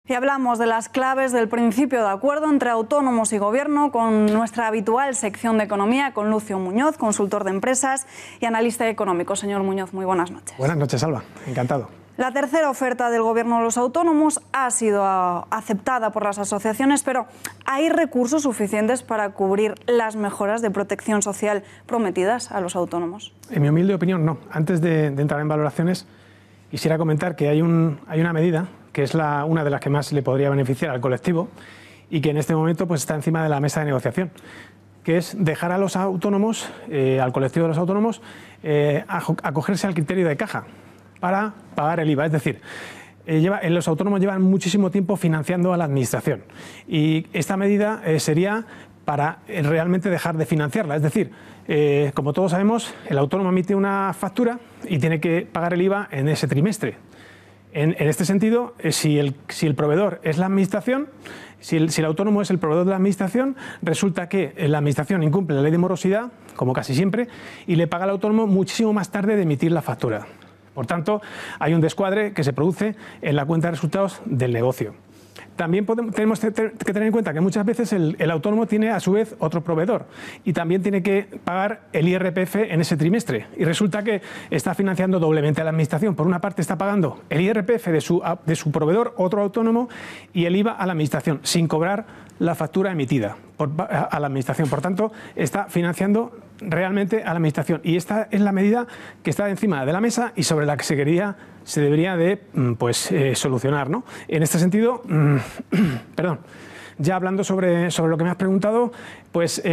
Y hablamos de las claves del principio de acuerdo entre autónomos y gobierno con nuestra habitual sección de economía, con Lucio Muñoz, consultor de empresas y analista económico. Señor Muñoz, muy buenas noches. Buenas noches, Alba. Encantado. La tercera oferta del gobierno a los autónomos ha sido aceptada por las asociaciones, pero ¿hay recursos suficientes para cubrir las mejoras de protección social prometidas a los autónomos? En mi humilde opinión, no. Antes de entrar en valoraciones, quisiera comentar que hay una medida que es una de las que más le podría beneficiar al colectivo y que en este momento pues, está encima de la mesa de negociación, que es dejar a los autónomos, al colectivo de los autónomos, acogerse al criterio de caja para pagar el IVA. Es decir, los autónomos llevan muchísimo tiempo financiando a la administración y esta medida sería para realmente dejar de financiarla. Es decir, como todos sabemos, el autónomo emite una factura y tiene que pagar el IVA en ese trimestre. En este sentido, si el proveedor es la administración, si el autónomo es el proveedor de la administración, resulta que la administración incumple la ley de morosidad, como casi siempre, y le paga al autónomo muchísimo más tarde de emitir la factura. Por tanto, hay un descuadre que se produce en la cuenta de resultados del negocio. También tenemos que tener en cuenta que muchas veces el autónomo tiene a su vez otro proveedor y también tiene que pagar el IRPF en ese trimestre y resulta que está financiando doblemente a la administración. Por una parte está pagando el IRPF de su proveedor, otro autónomo, y el IVA a la administración sin cobrar la factura emitida a la administración. Por tanto, está financiando realmente a la administración y esta es la medida que está encima de la mesa y sobre la que se debería de solucionar, ¿no? En este sentido, perdón, ya hablando sobre lo que me has preguntado, pues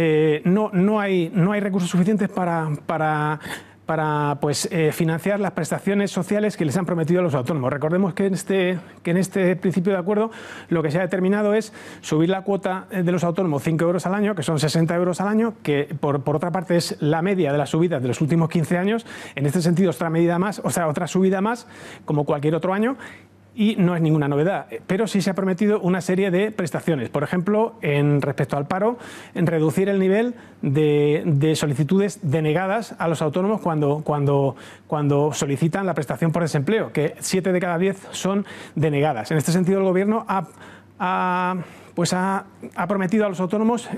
no hay recursos suficientes para financiar las prestaciones sociales que les han prometido a los autónomos. Recordemos que en este principio de acuerdo lo que se ha determinado es subir la cuota de los autónomos 5 euros al año, que son 60 euros al año, que por otra parte es la media de las subidas de los últimos 15 años. En este sentido, otra subida más, como cualquier otro año. Y no es ninguna novedad, pero sí se ha prometido una serie de prestaciones. Por ejemplo, respecto al paro, en reducir el nivel de solicitudes denegadas a los autónomos cuando solicitan la prestación por desempleo, que 7 de cada 10 son denegadas. En este sentido, el Gobierno ha prometido a los autónomos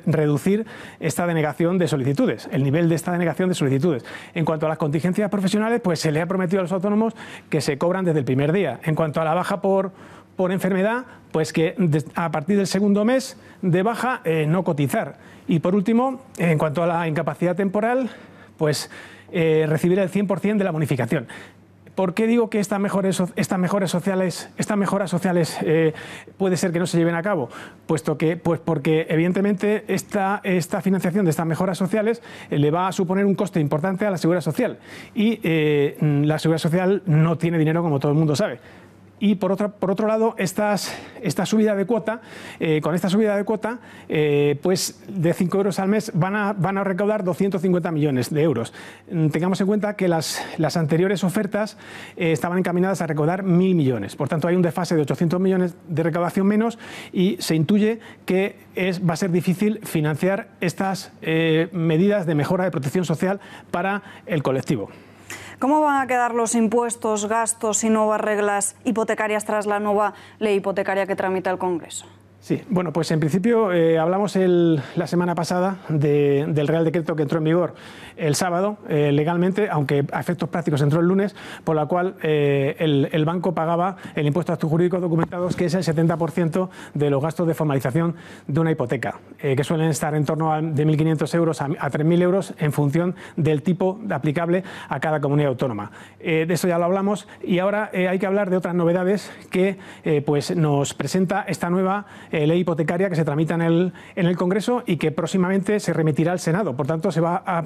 reducir esta denegación de solicitudes, el nivel de esta denegación de solicitudes. En cuanto a las contingencias profesionales, pues se le ha prometido a los autónomos que se cobran desde el primer día. En cuanto a la baja por enfermedad, pues que a partir del segundo mes de baja no cotizar. Y por último, en cuanto a la incapacidad temporal, pues recibir el 100% de la bonificación. ¿Por qué digo que estas mejoras sociales puede ser que no se lleven a cabo? Pues porque evidentemente esta financiación de estas mejoras sociales le va a suponer un coste importante a la Seguridad Social y la Seguridad Social no tiene dinero, como todo el mundo sabe. Y por otro lado, esta subida de cuota, con esta subida de cuota, pues de 5 euros al mes van a recaudar 250 millones de euros. Tengamos en cuenta que las anteriores ofertas estaban encaminadas a recaudar 1.000 millones. Por tanto, hay un desfase de 800 millones de recaudación menos y se intuye que va a ser difícil financiar estas medidas de mejora de protección social para el colectivo. ¿Cómo van a quedar los impuestos, gastos y nuevas reglas hipotecarias tras la nueva ley hipotecaria que tramita el Congreso? Sí, bueno, pues en principio hablamos la semana pasada del Real Decreto que entró en vigor el sábado legalmente, aunque a efectos prácticos entró el lunes, por la cual el banco pagaba el impuesto a actos jurídicos documentados, que es el 70% de los gastos de formalización de una hipoteca, que suelen estar en torno de 1.500 euros a 3.000 euros en función del tipo aplicable a cada comunidad autónoma. De eso ya lo hablamos y ahora hay que hablar de otras novedades que pues nos presenta esta nueva ley hipotecaria que se tramita en el Congreso y que próximamente se remitirá al Senado. Por tanto,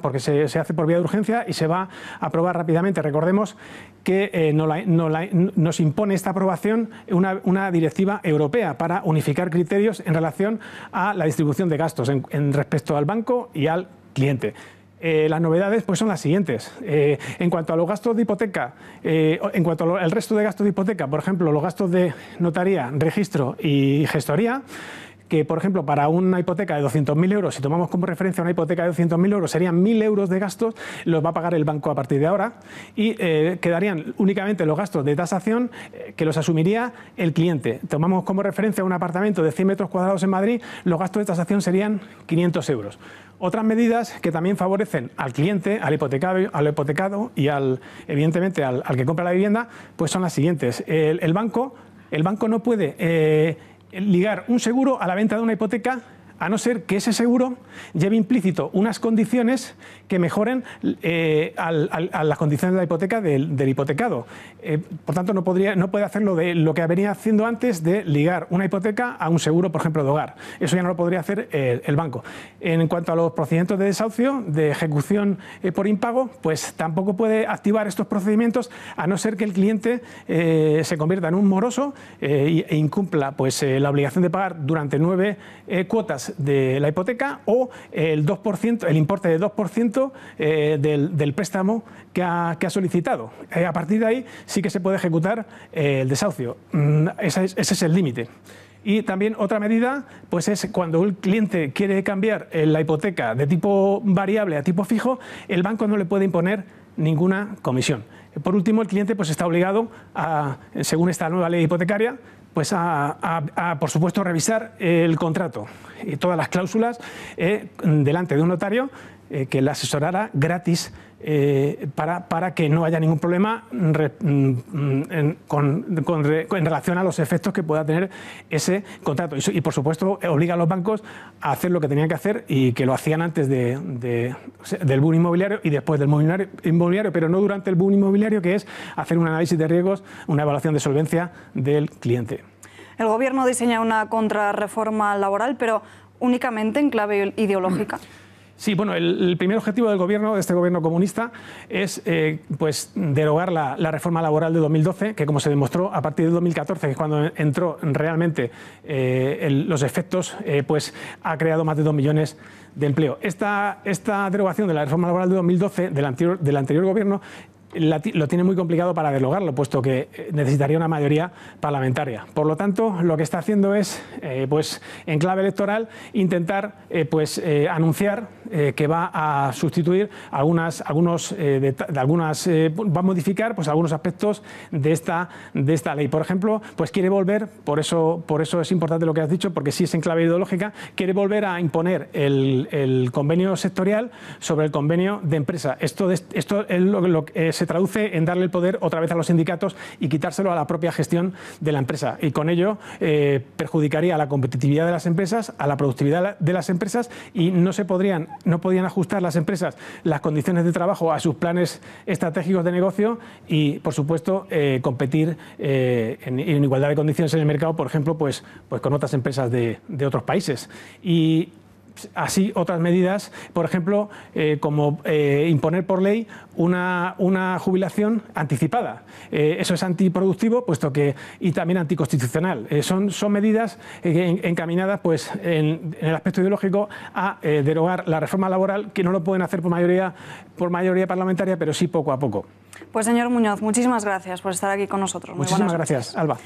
porque se hace por vía de urgencia y se va a aprobar rápidamente. Recordemos que nos impone esta aprobación una directiva europea para unificar criterios en relación a la distribución de gastos respecto al banco y al cliente. Las novedades pues son las siguientes. En cuanto a los gastos de hipoteca, en cuanto al resto de gastos de hipoteca, por ejemplo, los gastos de notaría, registro y gestoría, que, por ejemplo, para una hipoteca de 200.000 euros, si tomamos como referencia una hipoteca de 200.000 euros, serían 1.000 euros de gastos, los va a pagar el banco a partir de ahora, y quedarían únicamente los gastos de tasación que los asumiría el cliente. Tomamos como referencia un apartamento de 100 metros cuadrados en Madrid, los gastos de tasación serían 500 euros. Otras medidas que también favorecen al cliente, al hipotecado y evidentemente al que compra la vivienda, pues son las siguientes. El banco no puede ligar un seguro a la venta de una hipoteca, a no ser que ese seguro lleve implícito unas condiciones que mejoren a las condiciones de la hipoteca del hipotecado. Por tanto, no puede hacerlo de lo que venía haciendo antes, de ligar una hipoteca a un seguro, por ejemplo, de hogar. Eso ya no lo podría hacer el banco. En cuanto a los procedimientos de desahucio, de ejecución por impago, pues tampoco puede activar estos procedimientos, a no ser que el cliente se convierta en un moroso e incumpla pues, la obligación de pagar durante 9 cuotas de la hipoteca o el 2%, el importe del 2% del préstamo que ha solicitado. A partir de ahí sí que se puede ejecutar el desahucio. Ese es el límite. Y también otra medida pues es cuando el cliente quiere cambiar la hipoteca de tipo variable a tipo fijo, el banco no le puede imponer ninguna comisión. Por último, el cliente pues está obligado a, según esta nueva ley hipotecaria, pues por supuesto, revisar el contrato y todas las cláusulas delante de un notario que le asesorará gratis para que no haya ningún problema en relación a los efectos que pueda tener ese contrato. Y por supuesto, obliga a los bancos a hacer lo que tenían que hacer y que lo hacían antes del boom inmobiliario y después del boom inmobiliario, pero no durante el boom inmobiliario, que es hacer un análisis de riesgos, una evaluación de solvencia del cliente. El Gobierno diseña una contrarreforma laboral, pero únicamente en clave ideológica. Sí, bueno, el primer objetivo del Gobierno, de este Gobierno comunista, es pues, derogar la reforma laboral de 2012, que como se demostró a partir de 2014, que es cuando entró realmente los efectos, pues ha creado más de 2 millones de empleo. Esta derogación de la reforma laboral de 2012 del anterior Gobierno lo tiene muy complicado para derogarlo, puesto que necesitaría una mayoría parlamentaria. Por lo tanto, lo que está haciendo es, pues, en clave electoral, intentar anunciar que va a sustituir va a modificar pues, algunos aspectos de esta ley. Por ejemplo, pues quiere volver, por eso es importante lo que has dicho, porque sí es en clave ideológica, quiere volver a imponer el convenio sectorial sobre el convenio de empresa. Esto es lo que se traduce en darle el poder otra vez a los sindicatos y quitárselo a la propia gestión de la empresa. Y con ello perjudicaría a la competitividad de las empresas, a la productividad de las empresas, y no podían ajustar las empresas las condiciones de trabajo a sus planes estratégicos de negocio y, por supuesto, competir en igualdad de condiciones en el mercado, por ejemplo, pues con otras empresas de otros países. Y así otras medidas, por ejemplo, como imponer por ley una jubilación anticipada. Eso es antiproductivo, y también anticonstitucional. Son medidas encaminadas pues, en el aspecto ideológico a derogar la reforma laboral, que no lo pueden hacer por mayoría parlamentaria, pero sí poco a poco. Pues señor Muñoz, muchísimas gracias por estar aquí con nosotros. Muchísimas gracias, Alba.